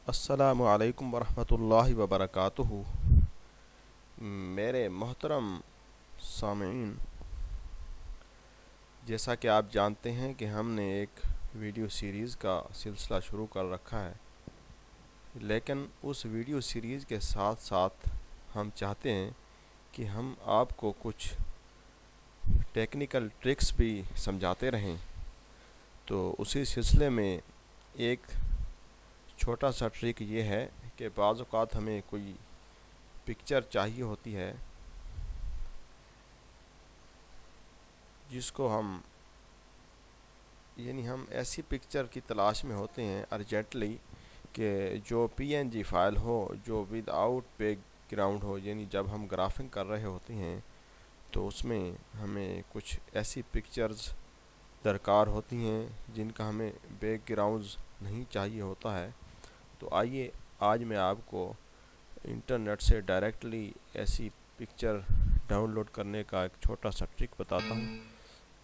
السلام علیکم ورحمۃ اللہ وبرکاتہ۔ میرے محترم سامعین، جیسا کہ آپ جانتے ہیں کہ ہم نے ایک ویڈیو سیریز کا سلسلہ شروع کر رکھا ہے، لیکن اس ویڈیو سیریز کے ساتھ ساتھ ہم چاہتے ہیں کہ ہم آپ کو کچھ ٹیکنیکل ٹرکس بھی سمجھاتے رہیں۔ تو اسی سلسلے میں ایک چھوٹا سا ٹرک یہ ہے کہ بعض اوقات ہمیں کوئی پکچر چاہیے ہوتی ہے جس کو ہم ہم ایسی پکچر کی تلاش میں ہوتے ہیں ارجنٹلی کہ جو پی این جی فائل ہو، جو ود آؤٹ بیک گراؤنڈ ہو، یعنی جب ہم گرافنگ کر رہے ہوتے ہیں تو اس میں ہمیں کچھ ایسی پکچرز درکار ہوتی ہیں جن کا ہمیں بیک گراؤنڈز نہیں چاہیے ہوتا ہے۔ تو آئیے آج میں آپ کو انٹرنیٹ سے ڈائریکٹلی ایسی پکچر ڈاؤن لوڈ کرنے کا ایک چھوٹا سا ٹرک بتاتا ہوں۔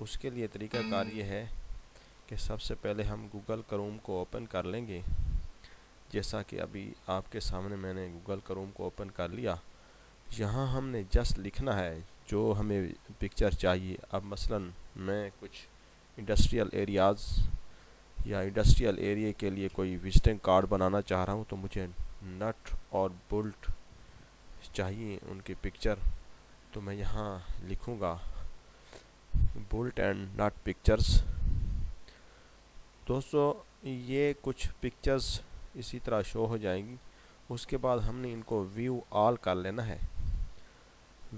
اس کے لیے طریقہ کار یہ ہے کہ سب سے پہلے ہم گوگل کروم کو اوپن کر لیں گے، جیسا کہ ابھی آپ کے سامنے میں نے گوگل کروم کو اوپن کر لیا۔ یہاں ہم نے جسٹ لکھنا ہے جو ہمیں پکچر چاہیے۔ اب مثلاً میں کچھ انڈسٹریل ایریاز یا انڈسٹریل ایریے کے لیے کوئی وزٹنگ کارڈ بنانا چاہ رہا ہوں، تو مجھے نٹ اور بولٹ چاہیے ان کی پکچر۔ تو میں یہاں لکھوں گا بولٹ اینڈ نٹ پکچرز۔ دوستو، یہ کچھ پکچرز اسی طرح شو ہو جائیں گی۔ اس کے بعد ہم نے ان کو ویو آل کر لینا ہے۔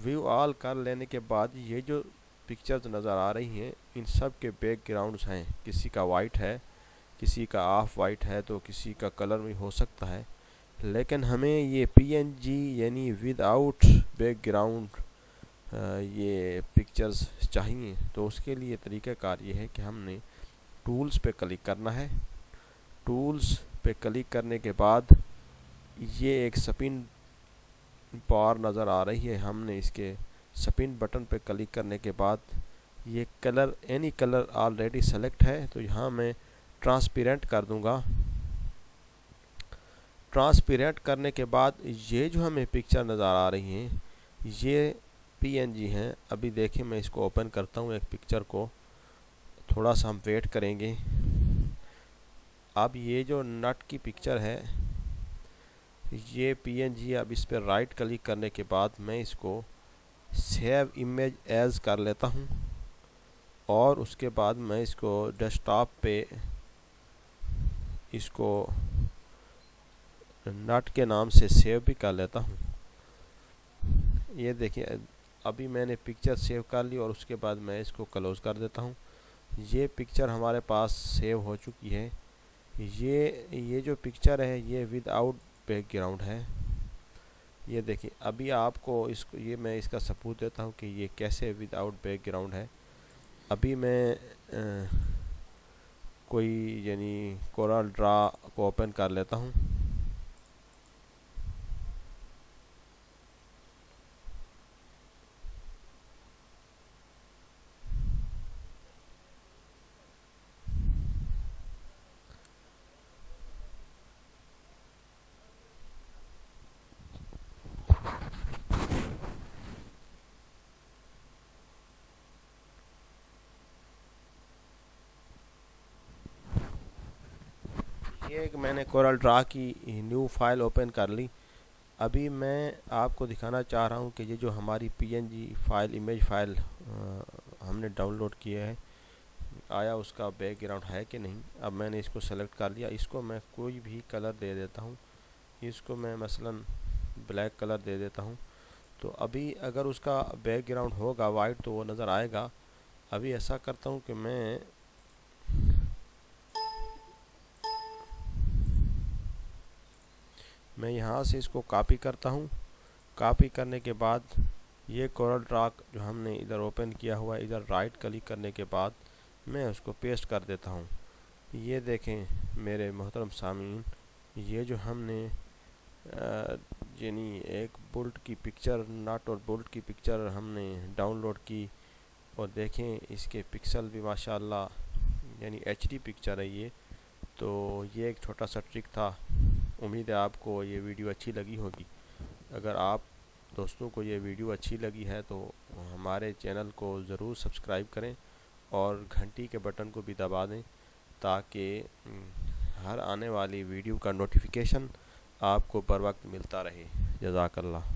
ویو آل کر لینے کے بعد یہ جو پکچرز نظر آ رہی ہیں ان سب کے بیک گراؤنڈز ہیں۔ کسی کا وائٹ ہے، کسی کا آف وائٹ ہے، تو کسی کا کلر بھی ہو سکتا ہے، لیکن ہمیں یہ پی این جی یعنی ود آؤٹ بیک گراؤنڈ یہ پکچرز چاہیے۔ تو اس کے لیے طریقہ کار یہ ہے کہ ہم نے ٹولز پہ کلک کرنا ہے۔ ٹولز پہ کلک کرنے کے بعد یہ ایک سپن بار نظر آ رہی ہے، ہم نے اس کے سپن بٹن پہ کلک کرنے کے بعد یہ colour any colour already select ہے، تو یہاں میں ٹرانسپیرنٹ کر دوں گا۔ ٹرانسپیرنٹ کرنے کے بعد یہ جو ہمیں پکچر نظر آ رہی ہیں یہ پی این جی ہیں۔ ابھی دیکھیں میں اس کو اوپن کرتا ہوں ایک پکچر کو، تھوڑا سا ہم ویٹ کریں گے۔ اب یہ جو نٹ کی پکچر ہے یہ پی این جی، اب اس پہ رائٹ کلک کرنے کے بعد میں اس کو سیو امیج ایز کر لیتا ہوں، اور اس کے بعد میں اس کو ڈیسک ٹاپ پہ اس کو نٹ کے نام سے سیو بھی کر لیتا ہوں۔ یہ دیکھیں ابھی میں نے پکچر سیو کر لی اور اس کے بعد میں اس کو کلوز کر دیتا ہوں۔ یہ پکچر ہمارے پاس سیو ہو چکی ہے۔ یہ جو پکچر ہے یہ ود آؤٹ بیک گراؤنڈ ہے۔ یہ دیکھیں ابھی آپ کو یہ میں اس کا ثبوت دیتا ہوں کہ یہ کیسے ود آؤٹ بیک گراؤنڈ ہے۔ ابھی میں کوئی کورل ڈرا کو اوپن کر لیتا ہوں۔ یہ ایک میں نے کورل ڈرا کی نیو فائل اوپن کر لی۔ ابھی میں آپ کو دکھانا چاہ رہا ہوں کہ یہ جو ہماری P N G file, image file ہم نے ڈاؤن لوڈ کیا ہے، آیا اس کا بیک گراؤنڈ ہے کہ نہیں۔ اب میں نے اس کو سلیکٹ کر لیا، اس کو میں کوئی بھی کلر دے دیتا ہوں۔ اس کو میں مثلاً بلیک کلر دے دیتا ہوں۔ تو ابھی اگر اس کا بیک گراؤنڈ ہوگا وائٹ تو وہ نظر آئے گا۔ ابھی ایسا کرتا ہوں کہ میں یہاں سے اس کو کاپی کرتا ہوں۔ کاپی کرنے کے بعد یہ کورل ڈرا جو ہم نے ادھر اوپن کیا ہوا ہے، ادھر رائٹ کلک کرنے کے بعد میں اس کو پیسٹ کر دیتا ہوں۔ یہ دیکھیں میرے محترم سامعین، یہ جو ہم نے یعنی ایک بولٹ کی پکچر، نٹ اور بولٹ کی پکچر ہم نے ڈاؤن لوڈ کی، اور دیکھیں اس کے پکسل بھی ماشاءاللہ یعنی ایچ ڈی پکچر ہے یہ۔ تو یہ ایک چھوٹا سا ٹرک تھا، امید ہے آپ کو یہ ویڈیو اچھی لگی ہوگی۔ اگر آپ دوستوں کو یہ ویڈیو اچھی لگی ہے تو ہمارے چینل کو ضرور سبسکرائب کریں اور گھنٹی کے بٹن کو بھی دبا دیں تاکہ ہر آنے والی ویڈیو کا نوٹیفیکیشن آپ کو بر وقت ملتا رہے۔ جزاک اللہ۔